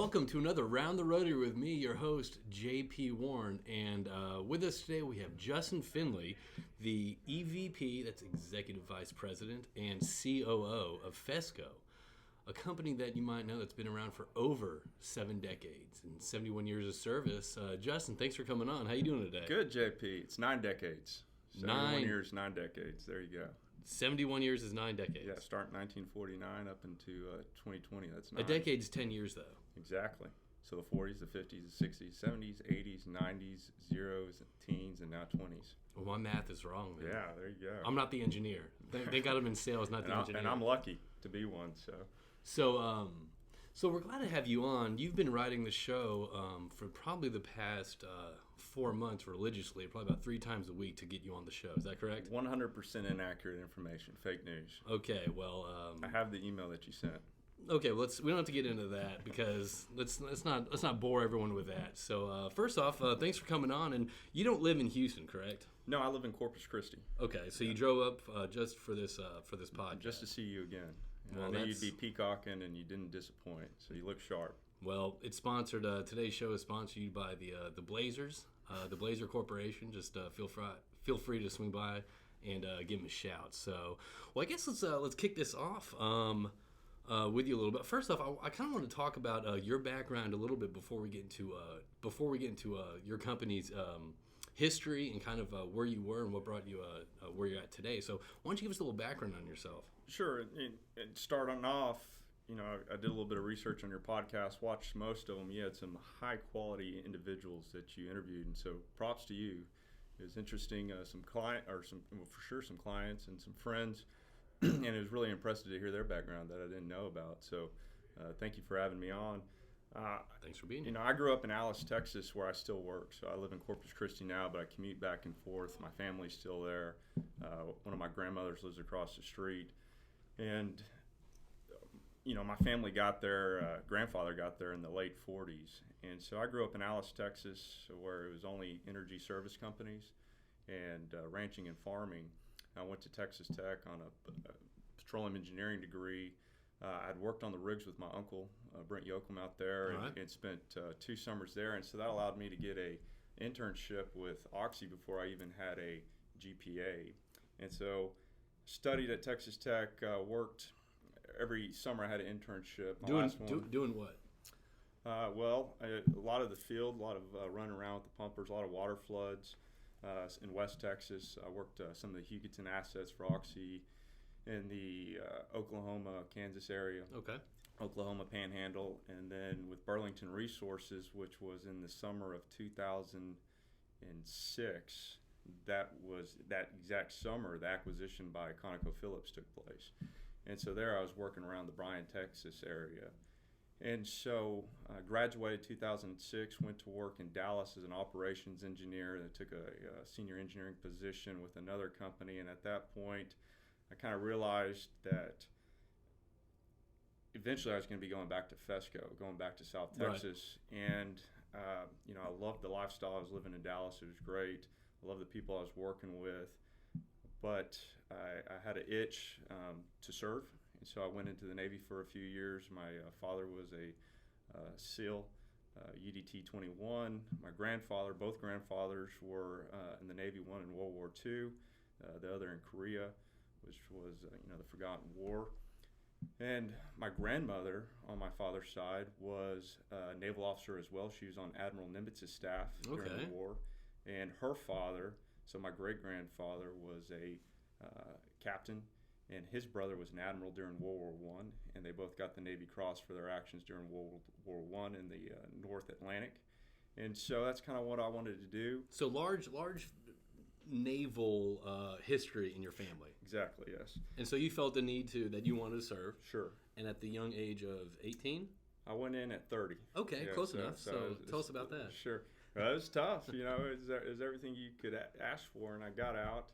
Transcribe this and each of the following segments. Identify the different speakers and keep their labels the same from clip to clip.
Speaker 1: welcome to another Round the Rotary with me, your host, J.P. Warren. And with us today we have Justin Findley, the EVP, that's Executive Vice President, and COO of FESCO, a company that you might know that's been around for over 7 decades and 71 years of service. Justin, thanks for coming on. How you doing today?
Speaker 2: Good, JP. It's 9 decades. 71 years, 9 decades. There you go.
Speaker 1: 71 years is 9 decades.
Speaker 2: Yeah, start in 1949 up into 2020. That's 9.
Speaker 1: A decade's 10 years, though.
Speaker 2: Exactly. So the 40s, the 50s, the 60s, 70s, 80s, 90s, zeros, teens, and now 20s.
Speaker 1: Well, my math is wrong, man.
Speaker 2: Yeah, there you go.
Speaker 1: I'm not the engineer. Thank God I'm in sales, not the engineer.
Speaker 2: And I'm lucky to be one.
Speaker 1: So we're glad to have you on. You've been writing the show for probably the past 4 months religiously, probably about 3 times a week to get you on the show. Is that correct?
Speaker 2: 100% inaccurate information, fake news.
Speaker 1: Okay, well,
Speaker 2: I have the email that you sent.
Speaker 1: Okay, we don't have to get into that because let's not bore everyone with that. So first off, thanks for coming on. And you don't live in Houston, correct?
Speaker 2: No, I live in Corpus Christi.
Speaker 1: Okay, so you drove up just for this podcast.
Speaker 2: Just to see you again.
Speaker 1: Well,
Speaker 2: I knew you'd be peacocking, and you didn't disappoint. So you look sharp.
Speaker 1: Well, it's sponsored. Today's show is sponsored by the Blazers, the Blazer Corporation. Just feel free to swing by and give them a shout. So, well, I guess let's kick this off with you a little bit. First off, I kind of want to talk about your background a little bit before we get into your company's history and kind of where you were and what brought you where you're at today. So, why don't you give us a little background on yourself?
Speaker 2: Sure. And starting off, I did a little bit of research on your podcast, watched most of them. You had some high-quality individuals that you interviewed, and so props to you. It was interesting, some clients and some friends, and it was really impressive to hear their background that I didn't know about. So thank you for having me on.
Speaker 1: Thanks for being here.
Speaker 2: I grew up in Alice, Texas, where I still work. So I live in Corpus Christi now, but I commute back and forth. My family's still there. One of my grandmothers lives across the street. And, my family got there, grandfather got there in the late 40s. And so I grew up in Alice, Texas, where it was only energy service companies and ranching and farming. I went to Texas Tech on a petroleum engineering degree. I'd worked on the rigs with my uncle, Brent Yoakum, out there, and spent 2 summers there. And so that allowed me to get a internship with Oxy before I even had a GPA. And so studied at Texas Tech, worked every summer. I had an internship.
Speaker 1: Doing what?
Speaker 2: A lot of the field, a lot of running around with the pumpers, a lot of water floods in West Texas. I worked some of the Hugoton assets for Oxy in the Oklahoma, Kansas area.
Speaker 1: Okay.
Speaker 2: Oklahoma Panhandle, and then with Burlington Resources, which was in the summer of 2006. That exact summer, the acquisition by ConocoPhillips took place. And so there I was working around the Bryan, Texas area. And so I graduated 2006, went to work in Dallas as an operations engineer. I took a senior engineering position with another company. And at that point, I kind of realized that eventually I was going to be going back to FESCO, going back to South Texas. Right. And, I loved the lifestyle. I was living in Dallas. It was great. I love the people I was working with, but I had an itch to serve, and so I went into the Navy for a few years. My father was a SEAL, UDT 21. My both grandfathers were in the Navy, one in World War II, the other in Korea, which was the Forgotten War. And my grandmother on my father's side was a naval officer as well. She was on Admiral Nimitz's staff during the war. And her father, so my great-grandfather, was a captain, and his brother was an admiral during World War I, and they both got the Navy Cross for their actions during World War I in the North Atlantic. And so that's kind of what I wanted to do.
Speaker 1: So large naval history in your family.
Speaker 2: Exactly, yes.
Speaker 1: And so you felt the need that you wanted to serve.
Speaker 2: Sure.
Speaker 1: And at the young age of 18?
Speaker 2: I went in at 30.
Speaker 1: Okay, yeah, close enough. So tell us about that.
Speaker 2: Sure. Well, it was tough, it was everything you could ask for, and I got out,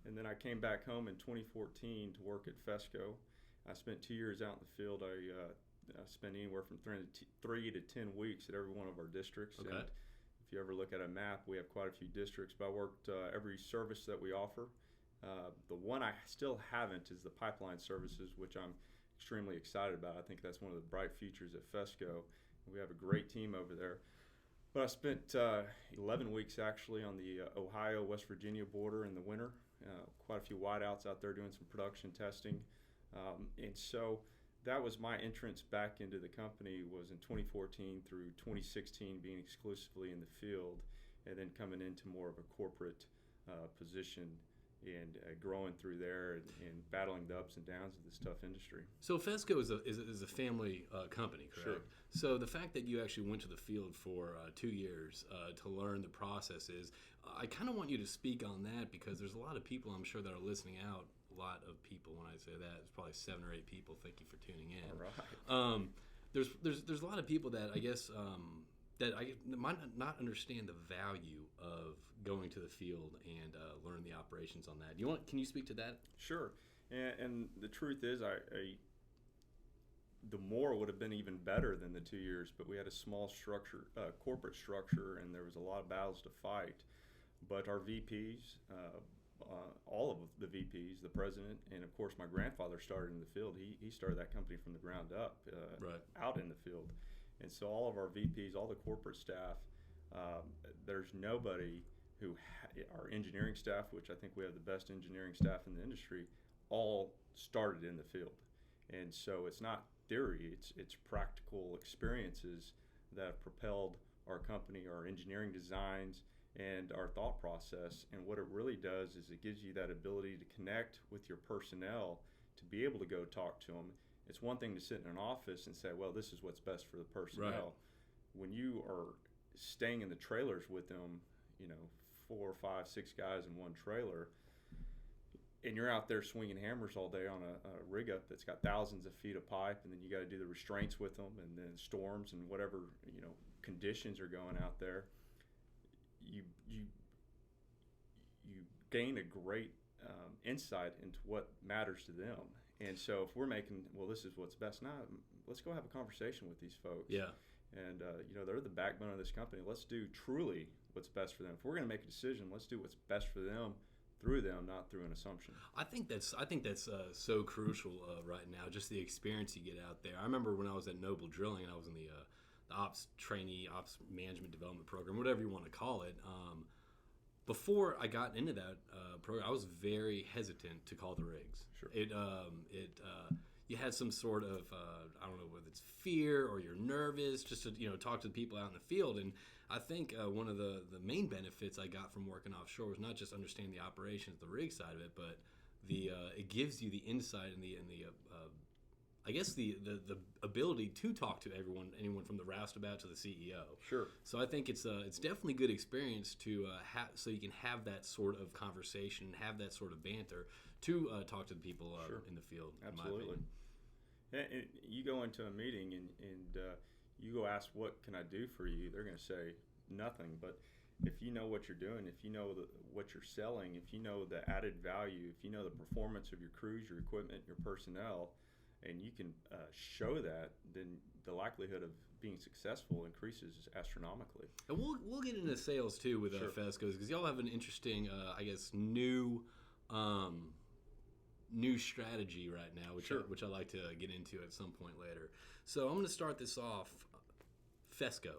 Speaker 2: and then I came back home in 2014 to work at FESCO. I spent 2 years out in the field. I spent anywhere from 3 to 10 weeks at every one of our districts.
Speaker 1: Okay.
Speaker 2: And if you ever look at a map, we have quite a few districts, but I worked every service that we offer. The one I still haven't is the pipeline services, which I'm extremely excited about. I think that's one of the bright futures at FESCO. We have a great team over there. But I spent 11 weeks actually on the Ohio-West Virginia border in the winter. Quite a few wideouts out there doing some production testing. And so that was my entrance back into the company, was in 2014 through 2016 being exclusively in the field, and then coming into more of a corporate position and growing through there and battling the ups and downs of this tough industry.
Speaker 1: So FESCO is a family company, correct?
Speaker 2: Sure.
Speaker 1: So the fact that you actually went to the field for 2 years to learn the processes, I kind of want you to speak on that, because there's a lot of people I'm sure that are listening out. A lot of people, when I say that, it's probably 7 or 8 people. Thank you for tuning in.
Speaker 2: All right.
Speaker 1: There's a lot of people that I guess that might not understand the value of going to the field and learn the operations on that. Can you speak to that?
Speaker 2: Sure. And the truth is, the more would have been even better than the 2 years, but we had a small structure, corporate structure, and there was a lot of battles to fight. But our VPs, all of the VPs, the president, and of course my grandfather started in the field. He started that company from the ground up,
Speaker 1: right,
Speaker 2: out in the field. And so all of our VPs, all the corporate staff, there's nobody who, our engineering staff, which I think we have the best engineering staff in the industry, all started in the field. And so it's not theory, it's practical experiences that have propelled our company, our engineering designs, and our thought process. And what it really does is it gives you that ability to connect with your personnel, to be able to go talk to them. It's one thing to sit in an office and say, well, this is what's best for the personnel.
Speaker 1: Right.
Speaker 2: When you are staying in the trailers with them, 4, 5, 6 guys in one trailer, and you're out there swinging hammers all day on a rig up that's got thousands of feet of pipe, and then you got to do the restraints with them, and then storms and whatever conditions are going out there. You gain a great insight into what matters to them. And so if we're making, well, this is what's best now, let's go have a conversation with these folks.
Speaker 1: Yeah.
Speaker 2: And they're the backbone of this company. Let's do truly what's best for them. If we're going to make a decision, let's do what's best for them, through them, not through an assumption.
Speaker 1: I think that's so crucial right now. Just the experience you get out there. I remember when I was at Noble Drilling, and I was in the ops trainee, ops management development program, whatever you want to call it. Before I got into that program, I was very hesitant to call the rigs.
Speaker 2: Sure.
Speaker 1: You had some sort of I don't know whether it's fear or you're nervous just to talk to the people out in the field. And I think one of the main benefits I got from working offshore was not just understanding the operations, the rig side of it, but it gives you the insight and the I guess the ability to talk to anyone from the roustabout to the CEO.
Speaker 2: Sure.
Speaker 1: So I think it's definitely a good experience to have, so you can have that sort of conversation, have that sort of banter to talk to the people
Speaker 2: Sure.
Speaker 1: in the field.
Speaker 2: Absolutely. And you go into a meeting and you go ask, what can I do for you? They're going to say nothing. But if you know what you're doing, if you know what you're selling, if you know the added value, if you know the performance of your crews, your equipment, your personnel, and you can show that, then the likelihood of being successful increases astronomically.
Speaker 1: And we'll get into sales too with
Speaker 2: Sure.
Speaker 1: FESCOs, because y'all have an interesting, I guess, new strategy right now, which
Speaker 2: Sure.
Speaker 1: which I like to get into at some point later. So I'm going to start this off. FESCO.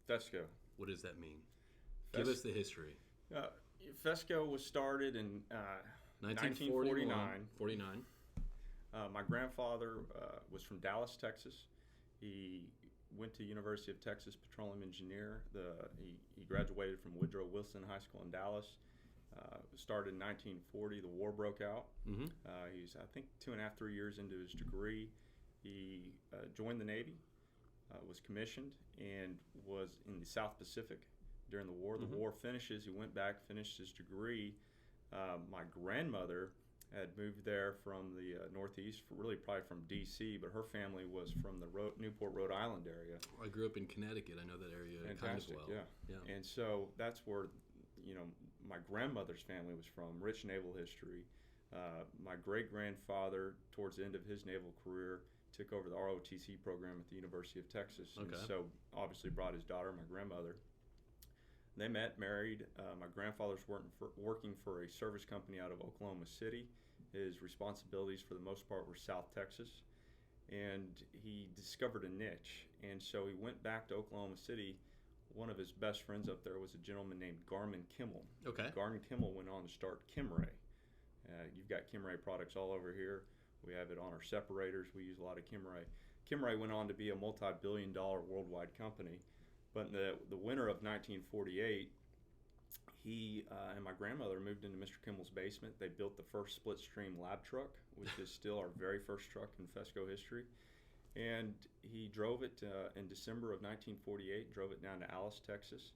Speaker 2: FESCO.
Speaker 1: What does that mean? Give us the history.
Speaker 2: FESCO was started in
Speaker 1: 1949. 49.
Speaker 2: My grandfather was from Dallas, Texas. He went to University of Texas, petroleum engineer. He graduated from Woodrow Wilson High School in Dallas. Started in 1940. The war broke out.
Speaker 1: Mm-hmm.
Speaker 2: He's, I think, 2.5, 3 years into his degree. He joined the Navy, was commissioned, and was in the South Pacific during the war.
Speaker 1: Mm-hmm.
Speaker 2: The war finishes. He went back, finished his degree. My grandmother had moved there from the Northeast, really probably from D.C., but her family was from the Newport, Rhode Island area.
Speaker 1: I grew up in Connecticut. I know that area
Speaker 2: Fantastic,
Speaker 1: kind of well.
Speaker 2: Yeah. And so that's where, my grandmother's family was from, rich naval history. My great-grandfather, towards the end of his naval career, took over the ROTC program at the University of Texas.
Speaker 1: Okay.
Speaker 2: And so obviously brought his daughter, my grandmother. They met, married. My grandfather's working for a service company out of Oklahoma City. His responsibilities for the most part were South Texas. and he discovered a niche. And so he went back to Oklahoma City. One of his best friends up there was a gentleman named Garmin Kimmel.
Speaker 1: Okay.
Speaker 2: Garmin Kimmel went on to start Kimray. You've got Kimray products all over here. We have it on our separators. We use a lot of Kimray. Kimray went on to be a multi-billion-dollar worldwide company. But in the winter of 1948, he and my grandmother moved into Mr. Kimmel's basement. They built the first split-stream lab truck, which is still our very first truck in FESCO history. And he drove it in December of 1948, drove it down to Alice, Texas,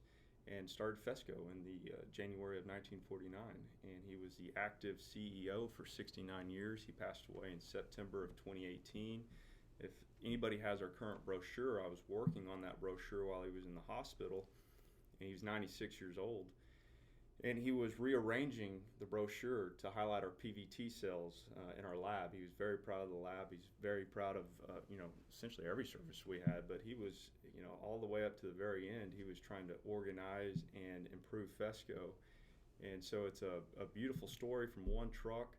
Speaker 2: and started FESCO in the January of 1949. And he was the active CEO for 69 years. He passed away in September of 2018. If anybody has our current brochure, I was working on that brochure while he was in the hospital, and he was 96 years old. And he was rearranging the brochure to highlight our PVT cells in our lab. He was very proud of the lab. He's very proud of, essentially every service we had. But he was, all the way up to the very end, he was trying to organize and improve FESCO. And so it's a beautiful story from one truck.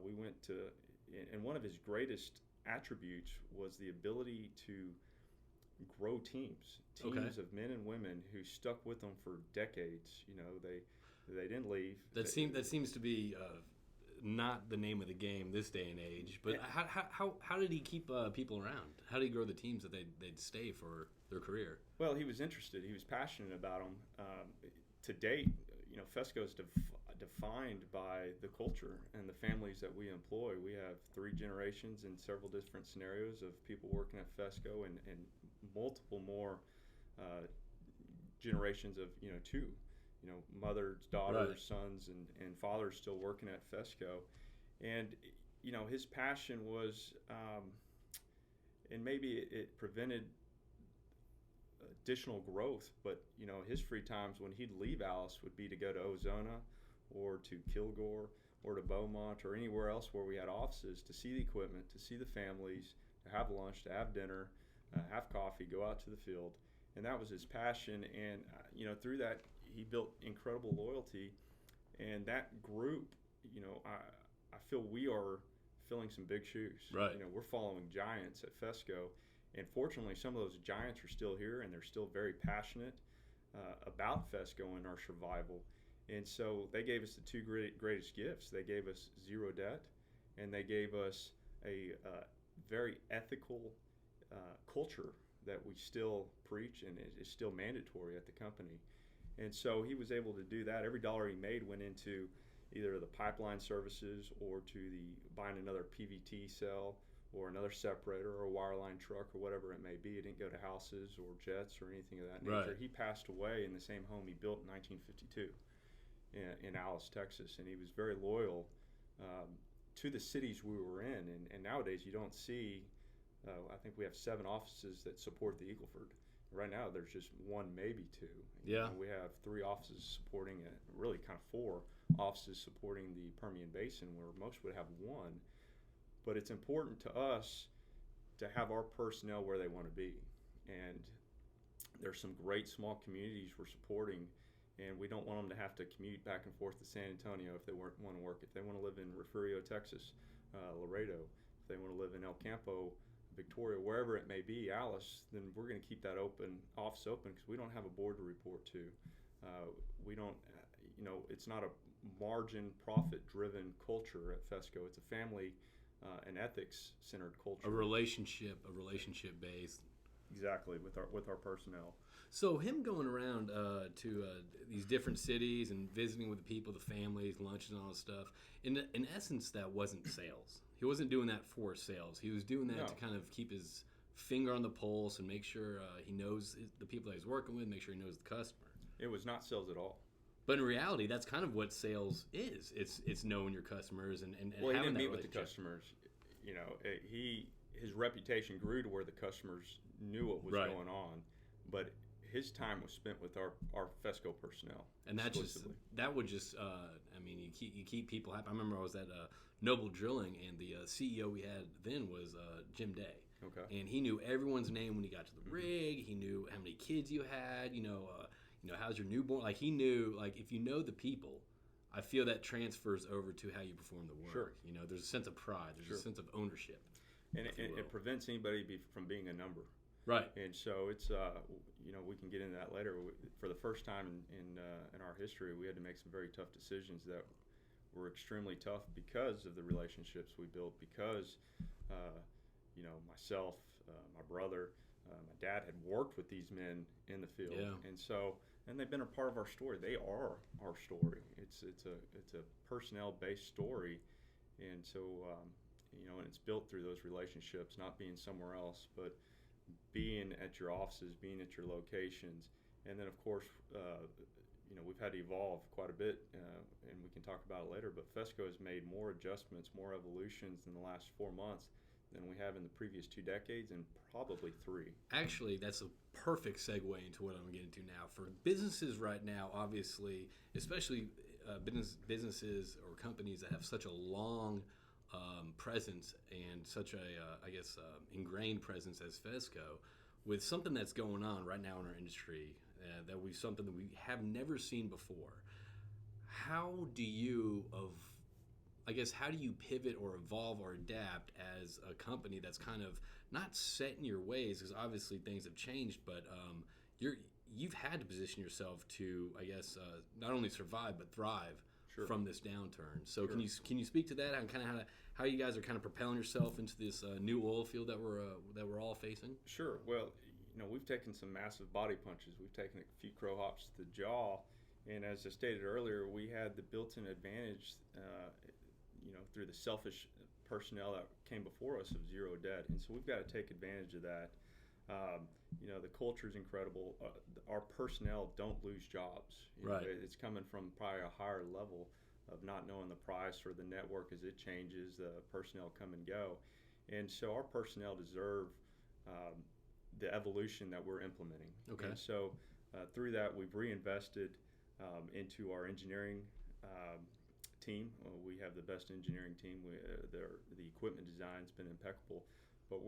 Speaker 2: We went to, and one of his greatest attributes was the ability to grow teams of men and women who stuck with them for decades. They didn't leave.
Speaker 1: That seems to be not the name of the game this day and age. But how did he keep people around? How did he grow the teams that they'd stay for their career?
Speaker 2: Well, he was interested. He was passionate about them. To date, FESCO is defined by the culture and the families that we employ. We have 3 generations in several different scenarios of people working at FESCO, and multiple more generations of 2, mothers, daughters, right, sons, and fathers still working at FESCO. And his passion was, and maybe it prevented additional growth, but his free times when he'd leave Alice would be to go to Ozona or to Kilgore or to Beaumont or anywhere else where we had offices, to see the equipment, to see the families, to have lunch, to have dinner, have coffee, go out to the field. And that was his passion. And through that, he built incredible loyalty. And that group, I feel we are filling some big shoes.
Speaker 1: Right.
Speaker 2: We're following giants at FESCO. And fortunately, some of those giants are still here, and they're still very passionate about FESCO and our survival. And so they gave us the 2 greatest gifts. They gave us zero debt, and they gave us a very ethical culture that we still preach and is still mandatory at the company. And so he was able to do that. Every dollar he made went into either the pipeline services or to the buying another PVT cell or another separator or a wireline truck or whatever it may be. It didn't go to houses or jets or anything of that nature.
Speaker 1: Right.
Speaker 2: He passed away in the same home he built in 1952 in Alice, Texas, and he was very loyal to the cities we were in. And nowadays you don't see, I think we have 7 offices that support the Eagleford. Right now there's just 1, maybe 2.
Speaker 1: Yeah.
Speaker 2: And we have 3 offices supporting it, really kind of 4 offices supporting the Permian Basin, where most would have 1. But it's important to us to have our personnel where they want to be. And there's some great small communities we're supporting, and we don't want them to have to commute back and forth to San Antonio if they want to work. If they want to live in Refugio, Texas, Laredo, if they want to live in El Campo, Victoria, wherever it may be, Alice, then we're going to keep that office open, because we don't have a board to report to. We don't, it's not a margin profit-driven culture at FESCO. It's a family and ethics-centered culture.
Speaker 1: A relationship based.
Speaker 2: Exactly, with our personnel.
Speaker 1: So him going around to these different cities and visiting with the people, the families, lunches, and all this stuff. In essence, that wasn't sales. He wasn't doing that for sales. He was doing that to kind of keep his finger on the pulse and make sure he knows the people that he's working with, make sure he knows the customer. It
Speaker 2: was not sales at all.
Speaker 1: But in reality, that's kind of what sales is. It's knowing your customers and
Speaker 2: well,
Speaker 1: having
Speaker 2: he didn't
Speaker 1: that
Speaker 2: meet with the customers. His reputation grew to where the customers knew what was going on, but his time was spent with our FESCO personnel.
Speaker 1: And that would just you keep people happy. I remember I was at Noble Drilling, and the CEO we had then was Jim Day.
Speaker 2: Okay.
Speaker 1: And he knew everyone's name when he got to the rig. He knew how many kids you had. How's your newborn? Like, he knew, if you know the people, I feel that transfers over to how you perform the work.
Speaker 2: Sure.
Speaker 1: There's a sense of pride. There's a sense of ownership.
Speaker 2: and it prevents anybody from being a number.
Speaker 1: Right.
Speaker 2: And so it's we can get into that later. For the first time in our history, we had to make some very tough decisions that were extremely tough because of the relationships we built. Because myself, my brother, my dad had worked with these men in the field, and they've been a part of our story. They are our story. It's a personnel based story, and so and it's built through those relationships, not being somewhere else, but being at your offices, being at your locations. And then of course we've had to evolve quite a bit, and we can talk about it later, but FESCO has made more adjustments, more evolutions in the last 4 months than we have in the previous 2 decades, and probably 3.
Speaker 1: Actually, that's a perfect segue into what I'm getting to now. For businesses right now, obviously, especially businesses or companies that have such a long presence and such a ingrained presence as FESCO, with something that's going on right now in our industry, something that we have never seen before. How do you pivot or evolve or adapt as a company that's kind of not set in your ways, because obviously things have changed, but you've had to position yourself to, not only survive but thrive from this downturn. So can you speak to that and kind of how you guys are kind of propelling yourself into this new oil field that we're all facing?
Speaker 2: Sure. Well, we've taken some massive body punches. We've taken a few crow hops to the jaw, and as I stated earlier, we had the built-in advantage, through the selfish personnel that came before us of zero debt, and so we've got to take advantage of that. The culture is incredible. Our personnel don't lose jobs. It's coming from probably a higher level of not knowing the price or the network as it changes. The personnel come and go, and so our personnel deserve the evolution that we're implementing.
Speaker 1: Okay.
Speaker 2: And so through that, we've reinvested into our engineering team. We have the best engineering team. The equipment design's been impeccable, but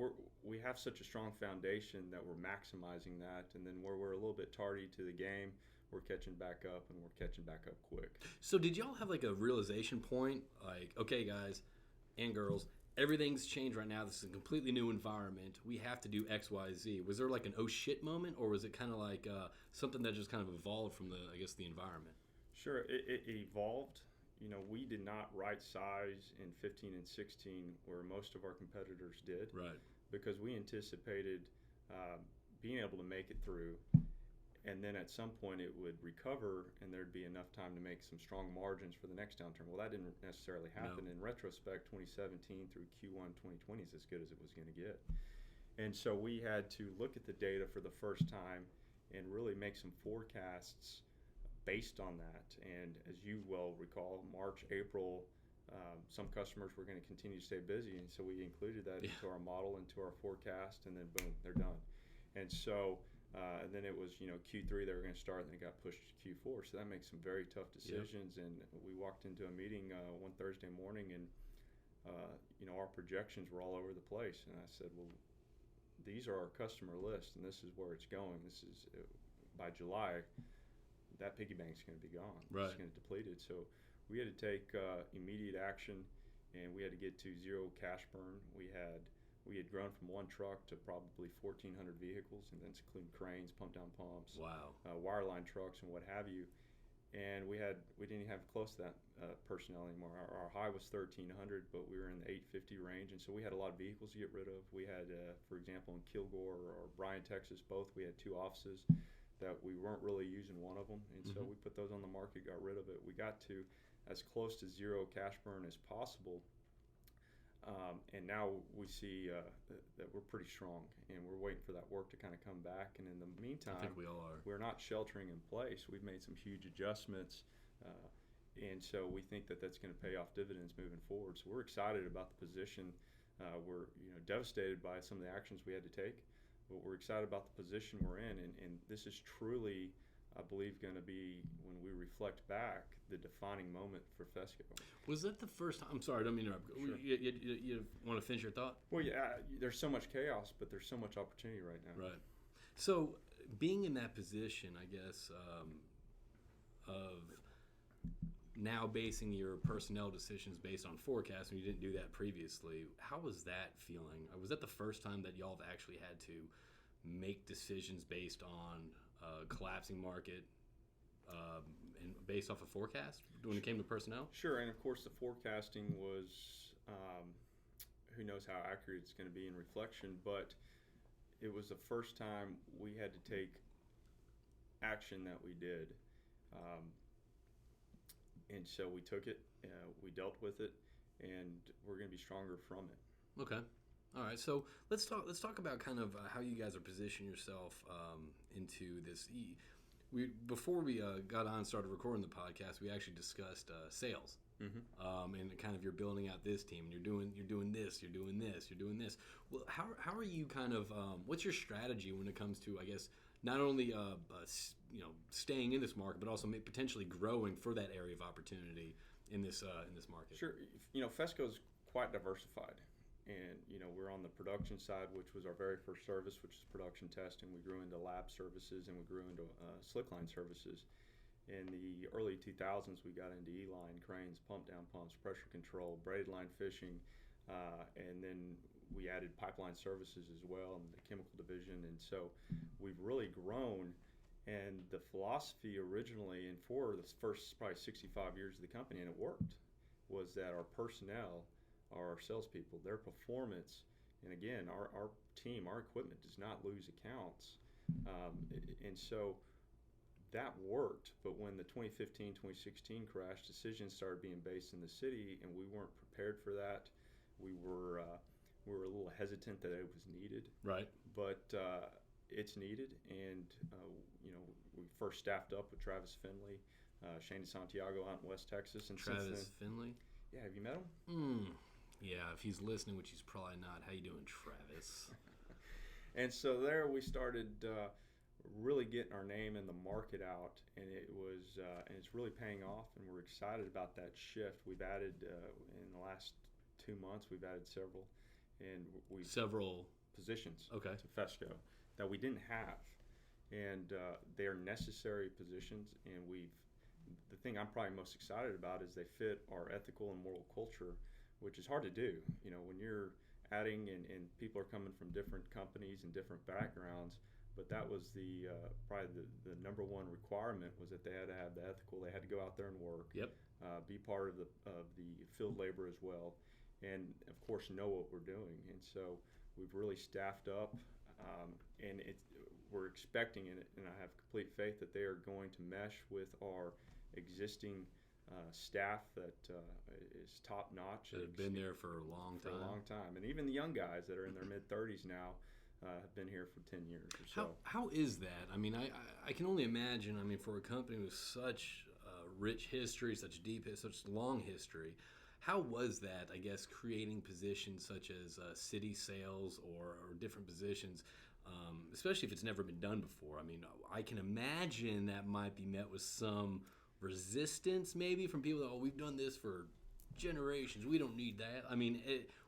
Speaker 2: we have such a strong foundation that we're maximizing that, and then where we're a little bit tardy to the game, we're catching back up, and we're catching back up quick.
Speaker 1: So did y'all have like a realization point, like, okay guys and girls, everything's changed right now, this is a completely new environment, we have to do X, Y, Z? Was there like an oh shit moment, or was it kind of like something that just kind of evolved from the environment?
Speaker 2: Sure, it evolved. We did not right size in 15 and 16 where most of our competitors did.
Speaker 1: Right.
Speaker 2: Because we anticipated being able to make it through, and then at some point it would recover and there'd be enough time to make some strong margins for the next downturn. Well, that didn't necessarily happen. No. In retrospect, 2017 through Q1 2020 is as good as it was going to get. And so we had to look at the data for the first time and really make some forecasts based on that. And as you well recall, March, April, some customers were going to continue to stay busy, and so we included that into our model, into our forecast, and then boom, they're done. And so and then it was Q3 they were going to start, and then it got pushed to Q4. So that makes some very tough decisions. And we walked into a meeting one Thursday morning, and our projections were all over the place. And I said, well, these are our customer list, and this is where it's going. This is by July, that piggy bank's going to be gone.
Speaker 1: Right.
Speaker 2: It's going to deplete it. So we had to take immediate action, and we had to get to zero cash burn. We had grown from one truck to probably 1,400 vehicles, and that's including cranes, pump down pumps,
Speaker 1: wow,
Speaker 2: wireline trucks, and what have you. And we didn't have close to that personnel anymore. Our high was 1,300, but we were in the 850 range, and so we had a lot of vehicles to get rid of. We had, for example, in Kilgore or Bryan, Texas, both, we had 2 offices that we weren't really using one of them, and so we put those on the market, got rid of it. We got to as close to zero cash burn as possible, and now we see that we're pretty strong, and we're waiting for that work to kind of come back. And in the meantime,
Speaker 1: I think we all are.
Speaker 2: We're not sheltering in place. We've made some huge adjustments, and so we think that that's going to pay off dividends moving forward. So we're excited about the position. We're devastated by some of the actions we had to take, but we're excited about the position we're in, and this is truly, I believe, going to be, when we reflect back, the defining moment for FESCO.
Speaker 1: Was that the first time? I'm sorry, I don't mean to interrupt.
Speaker 2: Sure.
Speaker 1: You want to finish your thought?
Speaker 2: Well, yeah, there's so much chaos, but there's so much opportunity right now.
Speaker 1: Right. So being in that position, I guess, of now basing your personnel decisions based on forecasts when you didn't do that previously. How was that feeling? Was that the first time that y'all have actually had to make decisions based on collapsing market and based off of forecast when it came to personnel?
Speaker 2: Sure, and of course the forecasting was, who knows how accurate it's going to be in reflection, but it was the first time we had to take action that we did. And so we took it, we dealt with it, and we're going to be stronger from it.
Speaker 1: Okay. All right. So let's talk about kind of how you guys are positioning yourself into this. Before we got on and started recording the podcast, we actually discussed sales. Mm-hmm. And kind of you're building out this team. You're doing this. You're doing this. You're doing this. Well, how are you kind of? What's your strategy when it comes to, I guess, not only staying in this market, but also potentially growing for that area of opportunity in this market?
Speaker 2: Sure. FESCO is quite diversified, and we're on the production side, which was our very first service, which is production testing. We grew into lab services, and we grew into slickline services. In the early 2000s, we got into E-line, cranes, pump down pumps, pressure control, braided line fishing, and then we added pipeline services as well in the chemical division. And so we've really grown. And the philosophy originally, and for the first probably 65 years of the company, and it worked, was that our personnel, our salespeople, their performance, and again, our team, our equipment does not lose accounts. And so that worked. But when the 2015, 2016 crash, decisions started being based in the city, and we weren't prepared for that. We were a little hesitant that it was needed.
Speaker 1: Right.
Speaker 2: But it's needed, and we first staffed up with Travis Findley, Shane Santiago out in West Texas, and
Speaker 1: Travis Findley.
Speaker 2: Yeah, have you met him?
Speaker 1: Yeah, if he's listening, which he's probably not. How you doing, Travis?
Speaker 2: And so there we started really getting our name in the market out, and and it's really paying off, and we're excited about that shift. We've added in the last 2 months, we've added several positions to FESCO that we didn't have, and they are necessary positions. And the thing I'm probably most excited about is they fit our ethical and moral culture, which is hard to do. When you're adding and people are coming from different companies and different backgrounds, but that was probably the number one requirement, was that they had to have the ethical. They had to go out there and work.
Speaker 1: Yep.
Speaker 2: Be part of the field labor as well, and of course know what we're doing. And so we've really staffed up, and we're expecting it, and I have complete faith that they are going to mesh with our existing staff that is top notch.
Speaker 1: That have been there for a long time. And even the young guys that are in their mid-30s now have been here for 10 years or so. How is that? I mean, I can only imagine. I mean, for a company with such rich history, such deep, such long history, how was that, I guess, creating positions such as city sales or different positions, especially if it's never been done before? I mean, I can imagine that might be met with some resistance maybe from people that, we've done this for generations, we don't need that. I mean,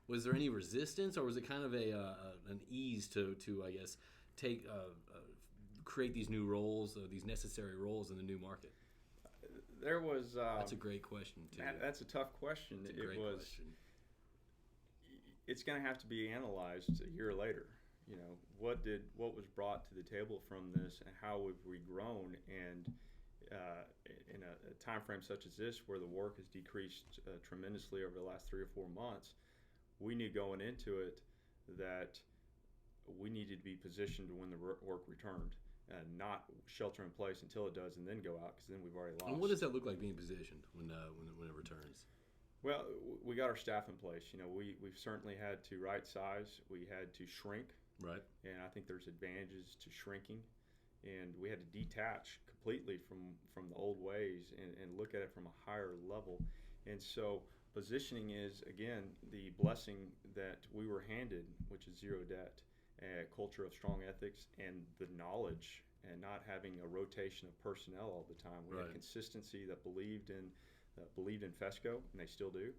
Speaker 1: was there any resistance, or was it kind of an ease to I guess, create these new roles, these necessary roles in the new market?
Speaker 2: There was.
Speaker 1: That's a great question too.
Speaker 2: That's a tough question.
Speaker 1: It's a great question.
Speaker 2: It's going to have to be analyzed a year later. What was brought to the table from this, and how have we grown? And in a time frame such as this, where the work has decreased tremendously over the last 3 or 4 months, we knew going into it that we needed to be positioned when the work returned, and not shelter in place until it does and then go out, because then we've already lost.
Speaker 1: And what does that look like, being positioned when it returns?
Speaker 2: Well, we got our staff in place. We've certainly had to right size. We had to shrink.
Speaker 1: Right.
Speaker 2: And I think there's advantages to shrinking. And we had to detach completely from the old ways and look at it from a higher level. And so positioning is, again, the blessing that we were handed, which is zero debt, a culture of strong ethics, and the knowledge, and not having a rotation of personnel all the time. We had consistency that believed in FESCO, and they still do.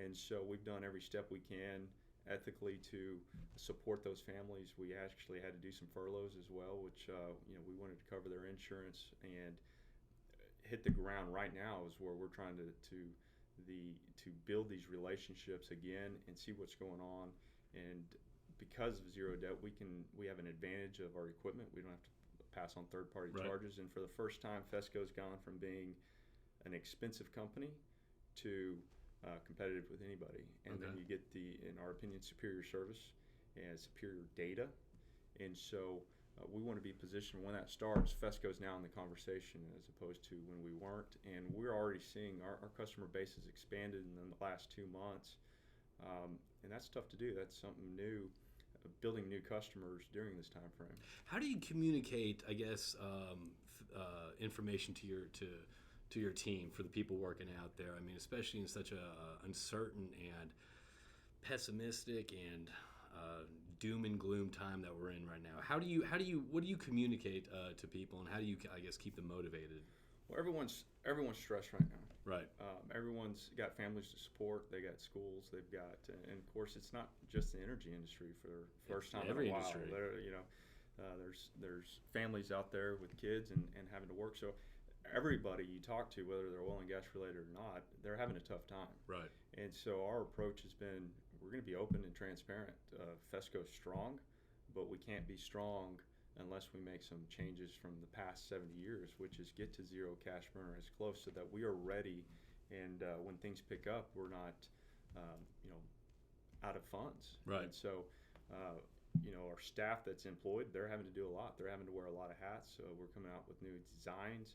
Speaker 2: And so we've done every step we can ethically to support those families. We actually had to do some furloughs as well, which we wanted to cover their insurance, and hit the ground right now is where we're trying to build these relationships again and see what's going on. And because of zero debt, we have an advantage of our equipment. We don't have to pass on third-party charges. And for the first time, FESCO's gone from being an expensive company to competitive with anybody. And then you get in our opinion, superior service and superior data. And so we want to be positioned when that starts. FESCO's now in the conversation as opposed to when we weren't. And we're already seeing our customer base has expanded in the last 2 months. And that's tough to do. That's something new, building new customers during this time frame.
Speaker 1: How do you communicate, I guess, information to your team, for the people working out there? I mean, especially in such a uncertain and pessimistic and doom and gloom time that we're in right now. What do you communicate to people, and how do you, I guess, keep them motivated?
Speaker 2: Well, everyone's stressed right now.
Speaker 1: Right.
Speaker 2: Everyone's got families to support. They got schools. They've got, and of course, it's not just the energy industry for the first time in a while.
Speaker 1: Industry.
Speaker 2: There's families out there with kids and having to work. So everybody you talk to, whether they're oil and gas related or not, they're having a tough time.
Speaker 1: Right.
Speaker 2: And so our approach has been, we're going to be open and transparent. FESCO's strong, but we can't be strong unless we make some changes from the past 70 years, which is get to zero cash burn as close so that we are ready. And when things pick up, we're not, out of funds.
Speaker 1: Right.
Speaker 2: And so, our staff that's employed, they're having to do a lot. They're having to wear a lot of hats. So we're coming out with new designs.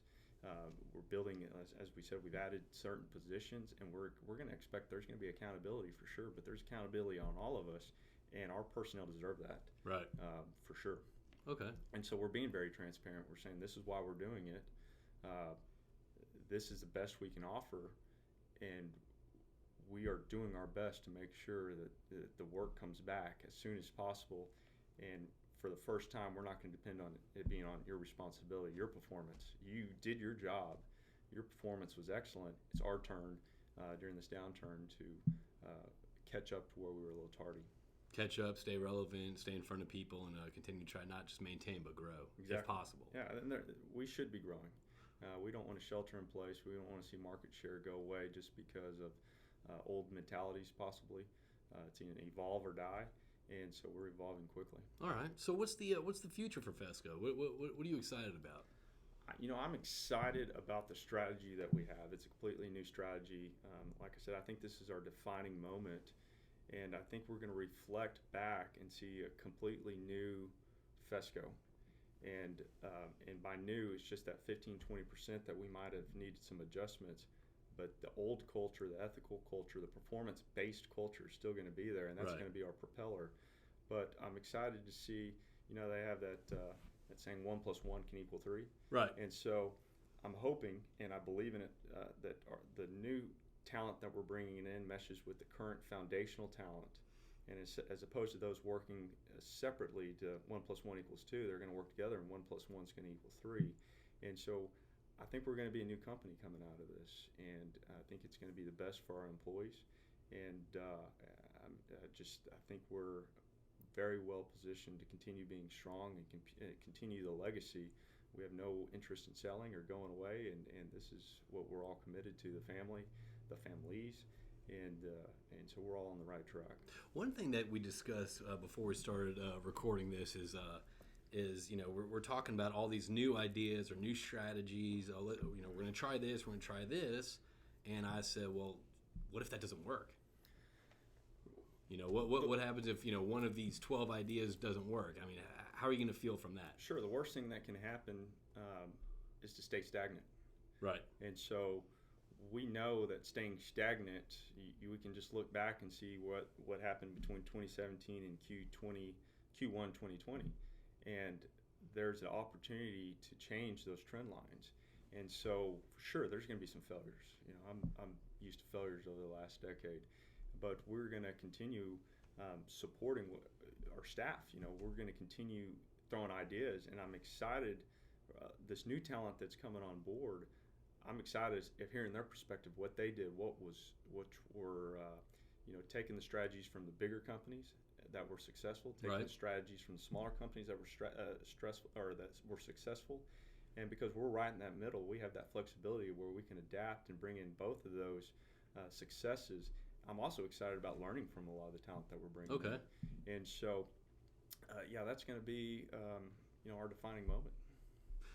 Speaker 2: We're building, as we said, we've added certain positions, and we're going to expect there's going to be accountability for sure, but there's accountability on all of us, and our personnel deserve that.
Speaker 1: Right.
Speaker 2: For sure.
Speaker 1: Okay.
Speaker 2: And so we're being very transparent. We're saying this is why we're doing it. This is the best we can offer, and we are doing our best to make sure that the work comes back as soon as possible. And for the first time, we're not going to depend on it being on your responsibility, your performance. You did your job. Your performance was excellent. It's our turn during this downturn to catch up to where we were a little tardy.
Speaker 1: Catch up, stay relevant, stay in front of people, and continue to try not just maintain but grow, if possible.
Speaker 2: Yeah, and we should be growing. We don't want to shelter in place. We don't want to see market share go away just because of old mentalities possibly. It's an evolve or die. And so we're evolving quickly.
Speaker 1: All right. So what's the future for FESCO? What are you excited about?
Speaker 2: I'm excited about the strategy that we have. It's a completely new strategy. Like I said, I think this is our defining moment, and I think we're going to reflect back and see a completely new FESCO. And by new, it's just that 15-20% that we might have needed some adjustments. But the old culture, the ethical culture, the performance-based culture is still going to be there, and that's going to be our propeller. But I'm excited to see, they have that saying 1 + 1 can equal 3.
Speaker 1: Right.
Speaker 2: And so I'm hoping, and I believe in it, that the new talent that we're bringing in meshes with the current foundational talent. And as opposed to those working separately to 1 + 1 = 2, they're going to work together, and 1 + 1 is going to equal 3. And so I think we're going to be a new company coming out of this, and I think it's going to be the best for our employees. And I think we're very well positioned to continue being strong and continue the legacy. We have no interest in selling or going away, and this is what we're all committed to: the family, the families, and so we're all on the right track.
Speaker 1: One thing that we discussed before we started recording this is we're talking about all these new ideas or new strategies. We're going to try this, we're going to try this, and I said, well, what if that doesn't work? What happens if one of these 12 ideas doesn't work? I mean, how are you going to feel from that?
Speaker 2: Sure, the worst thing that can happen is to stay stagnant.
Speaker 1: Right. And
Speaker 2: so we know that staying stagnant, we can just look back and see what happened between 2017 and Q1 2020. And there's an opportunity to change those trend lines. And so, sure, there's going to be some failures. I'm used to failures over the last decade, but we're going to continue supporting our staff. We're going to continue throwing ideas, and I'm excited. This new talent that's coming on board, I'm excited of hearing their perspective, what they did, which were taking the strategies from the bigger companies that were successful, taking the strategies from the smaller companies that were successful, And because we're right in that middle, we have that flexibility where we can adapt and bring in both of those successes. I'm also excited about learning from a lot of the talent that we're bringing
Speaker 1: Okay.
Speaker 2: in. And so, that's going to be, our defining moment.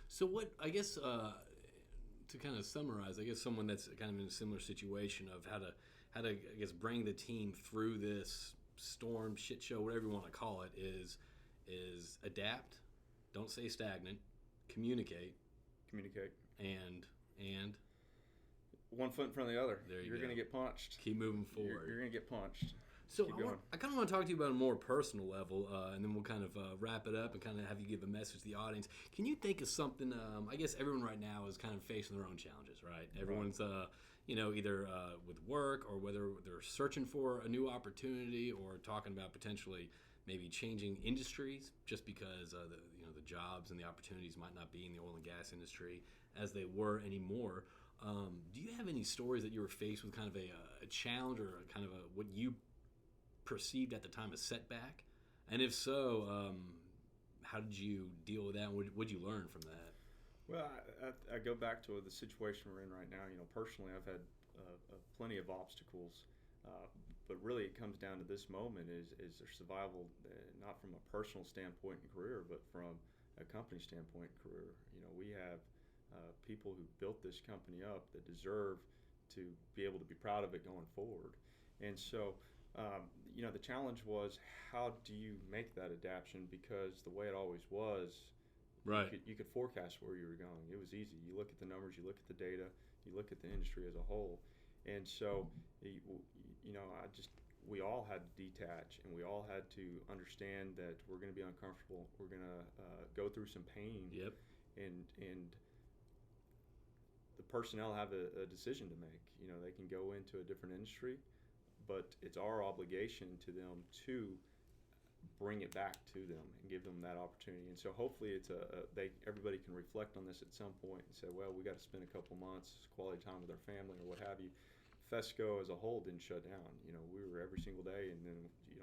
Speaker 1: So what, I guess, to kind of summarize, I guess someone that's kind of in a similar situation of how to I guess bring the team through this storm, shit show, whatever you want to call it, is adapt, don't stay stagnant, communicate, and
Speaker 2: one foot in front of the other.
Speaker 1: You're
Speaker 2: going to get punched.
Speaker 1: Keep moving forward.
Speaker 2: You're going to get punched.
Speaker 1: So I kind of want to talk to you about a more personal level, and then we'll kind of wrap it up and kind of have you give a message to the audience. Can you think of something? I guess everyone right now is kind of facing their own challenges, right? Everyone's, either with work or whether they're searching for a new opportunity or talking about potentially maybe changing industries just because the jobs and the opportunities might not be in the oil and gas industry as they were anymore. Do you have any stories that you were faced with kind of a challenge or kind of what you perceived at the time a setback? And if so, how did you deal with that? What did you learn from that?
Speaker 2: Well, I go back to the situation we're in right now. Personally, I've had plenty of obstacles, but really it comes down to this moment is their survival, not from a personal standpoint in career, but from a company standpoint in career. We have people who built this company up that deserve to be able to be proud of it going forward. And so, the challenge was, how do you make that adaptation? Because the way it always was,
Speaker 1: right,
Speaker 2: you could forecast where you were going. It was easy. You look at the numbers, you look at the data, you look at the industry as a whole. And so, we all had to detach, and we all had to understand that we're going to be uncomfortable. We're going to go through some pain.
Speaker 1: Yep.
Speaker 2: And the personnel have a decision to make. They can go into a different industry, but it's our obligation to them to bring it back to them and give them that opportunity. And so hopefully everybody can reflect on this at some point and say, well, we got to spend a couple months quality time with our family or what have you. FESCO as a whole didn't shut down. We were every single day, and then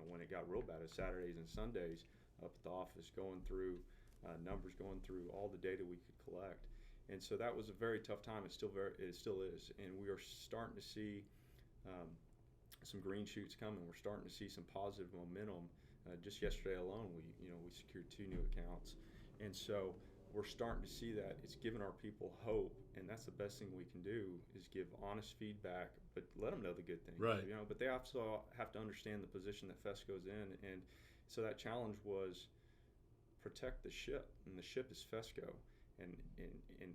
Speaker 2: when it got real bad, it's Saturdays and Sundays up at the office going through numbers, going through all the data we could collect. And so that was a very tough time. It still is, and we are starting to see some green shoots coming. We're starting to see some positive momentum. Just yesterday alone, we secured 2 new accounts, and so we're starting to see that. It's given our people hope, and that's the best thing we can do is give honest feedback, but let them know the good things.
Speaker 1: Right.
Speaker 2: But they also have to understand the position that FESCO's in, and so that challenge was protect the ship, and the ship is FESCO. And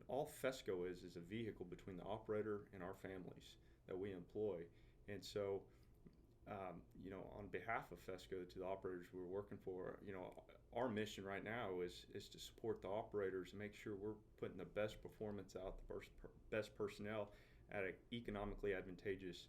Speaker 2: all FESCO is a vehicle between the operator and our families that we employ. And so, on behalf of FESCO, to the operators we're working for, our mission right now is to support the operators and make sure we're putting the best performance out, the best personnel at an economically advantageous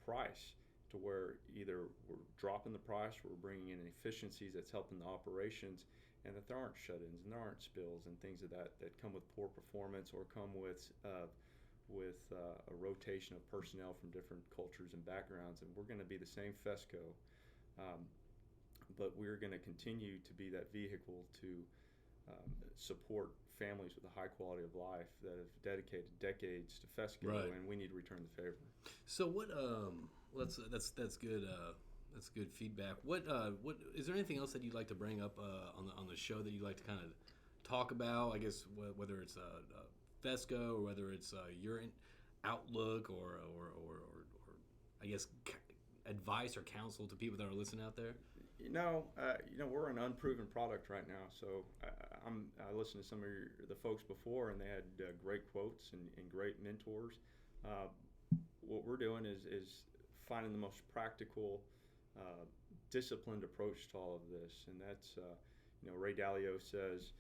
Speaker 2: price, to where either we're dropping the price, or we're bringing in efficiencies that's helping the operations, and that there aren't shut-ins and there aren't spills and things of that come with poor performance or come with a rotation of personnel from different cultures and backgrounds. And we're going to be the same FESCO, but we're going to continue to be that vehicle to support families with a high quality of life that have dedicated decades to FESCO,
Speaker 1: right,
Speaker 2: and we need to return the favor.
Speaker 1: So what? That's good. That's good feedback. What is there anything else that you'd like to bring up on the show that you'd like to kind of talk about? I guess whether it's FESCO or whether it's your outlook or I guess advice or counsel to people that are listening out there.
Speaker 2: We're an unproven product right now. So I listened to some of the folks before, and they had great quotes and great mentors. What we're doing is finding the most practical, disciplined approach to all of this, and that's Ray Dalio says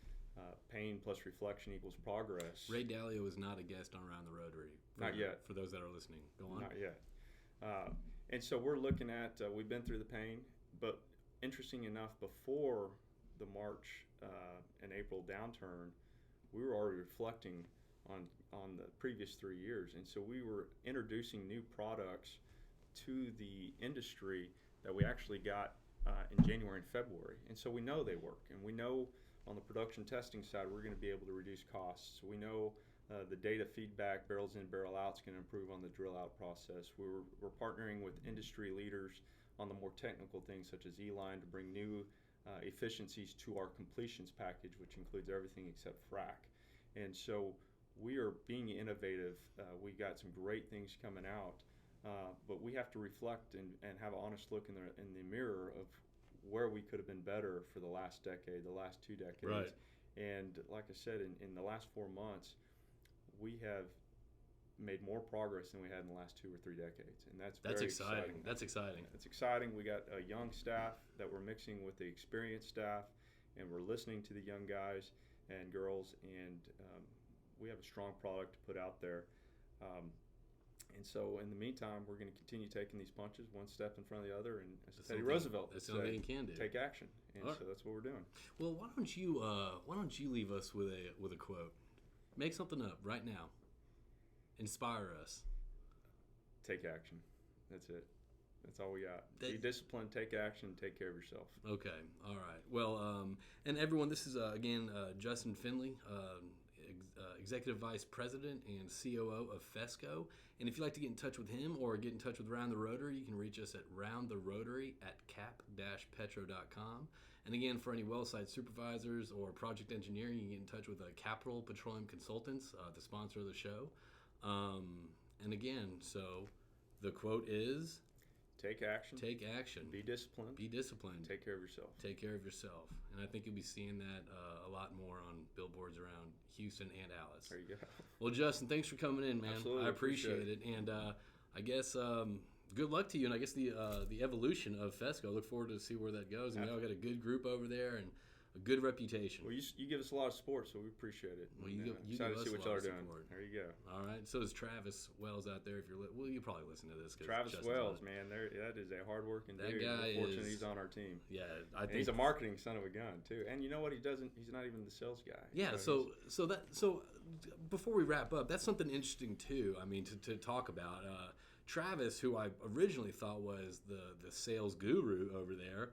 Speaker 2: pain plus reflection equals progress.
Speaker 1: Ray Dalio is not a guest on Round the Rotary.
Speaker 2: Not yet.
Speaker 1: For those that are listening, go on.
Speaker 2: Not yet. And so we're looking at we've been through the pain, but interesting enough, before the March and April downturn, we were already reflecting on the previous 3 years, and so we were introducing new products to the industry that we actually got in January and February. And so we know they work, and we know on the production testing side, we're going to be able to reduce costs. We know the data feedback, barrels in, barrel out, is going to improve on the drill out process. We're partnering with industry leaders on the more technical things such as E-line to bring new efficiencies to our completions package, which includes everything except frac. And so we are being innovative. We got some great things coming out, but we have to reflect and have an honest look in the mirror of where we could have been better for the last decade, the last 2 decades.
Speaker 1: Right.
Speaker 2: And like I said, in the last 4 months, we have made more progress than we had in the last 2 or 3 decades, and that's very exciting.
Speaker 1: That's exciting.
Speaker 2: It's exciting. We got a young staff that we're mixing with the experienced staff, and we're listening to the young guys and girls, and we have a strong product to put out there. And so, in the meantime, we're going to continue taking these punches one step in front of the other, and as Teddy Roosevelt would say,
Speaker 1: you can do.
Speaker 2: Take action. And so that's what we're doing.
Speaker 1: Well, why don't you leave us with a quote? Make something up right now. Inspire us.
Speaker 2: Take action. That's it. That's all we got. Be disciplined, take action, take care of yourself.
Speaker 1: Okay. All right. Well, and everyone, this is, again, Justin Findley, Executive Vice President and COO of FESCO. And if you'd like to get in touch with him or get in touch with Round the Rotary, you can reach us at roundtherotary@cap-petro.com. And again, for any well site supervisors or project engineering, you can get in touch with Capital Petroleum Consultants, the sponsor of the show. And again, so the quote is...
Speaker 2: Take action.
Speaker 1: Take action.
Speaker 2: Be disciplined.
Speaker 1: Be disciplined.
Speaker 2: Take care of yourself.
Speaker 1: Take care of yourself. And I think you'll be seeing that a lot more on billboards around Houston and Alice.
Speaker 2: There you go.
Speaker 1: Well, Justin, thanks for coming in, man.
Speaker 2: Absolutely.
Speaker 1: I appreciate it. And I guess good luck to you. And I guess the evolution of FESCO. Look forward to see where that goes. And we all got a good group over there and a good reputation.
Speaker 2: Well, you give us a lot of support, so we appreciate it.
Speaker 1: Well, you
Speaker 2: excited
Speaker 1: give us
Speaker 2: to see what
Speaker 1: a lot
Speaker 2: y'all
Speaker 1: of
Speaker 2: are doing.
Speaker 1: support.
Speaker 2: There you go.
Speaker 1: All right. So is Travis Wells out there. If you're well, you probably listen to this.
Speaker 2: Travis Wells, man, that is a hard-working dude.
Speaker 1: Guy
Speaker 2: We're fortunate he's on our team.
Speaker 1: Yeah, I think
Speaker 2: he's a marketing son of a gun too. And you know what? He's not even the sales guy.
Speaker 1: Yeah. So before we wrap up, that's something interesting too. I mean, to talk about Travis, who I originally thought was the sales guru over there.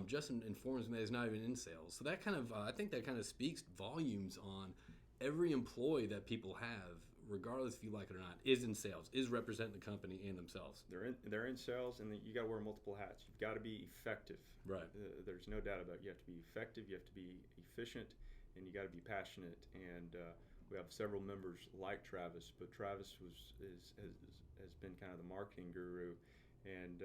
Speaker 1: Justin informs me that he's not even in sales. So that kind of, I think that kind of speaks volumes on every employee that people have, regardless if you like it or not, is in sales, is representing the company and themselves.
Speaker 2: They're in sales, and you got to wear multiple hats. You've got to be effective.
Speaker 1: Right.
Speaker 2: There's no doubt about it. You have to be effective, you have to be efficient, and you got to be passionate. And we have several members like Travis, but Travis has been kind of the marketing guru, and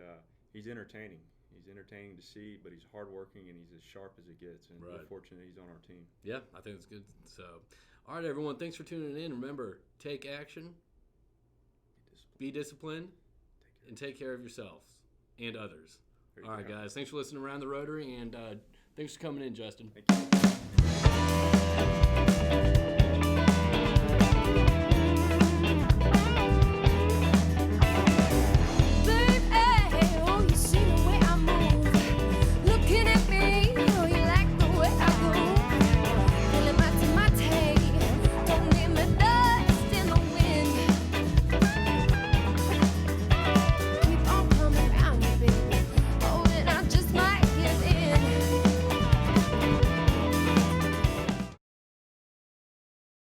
Speaker 2: he's entertaining. He's entertaining to see, but he's hardworking and he's as sharp as it gets. And we're fortunate he's on our team.
Speaker 1: Yeah, I think it's good. So, all right, everyone, thanks for tuning in. Remember, take action, be disciplined, and take care of yourselves and others. All right, guys, thanks for listening to Round the Rotary, and thanks for coming in, Justin.
Speaker 2: Thank you.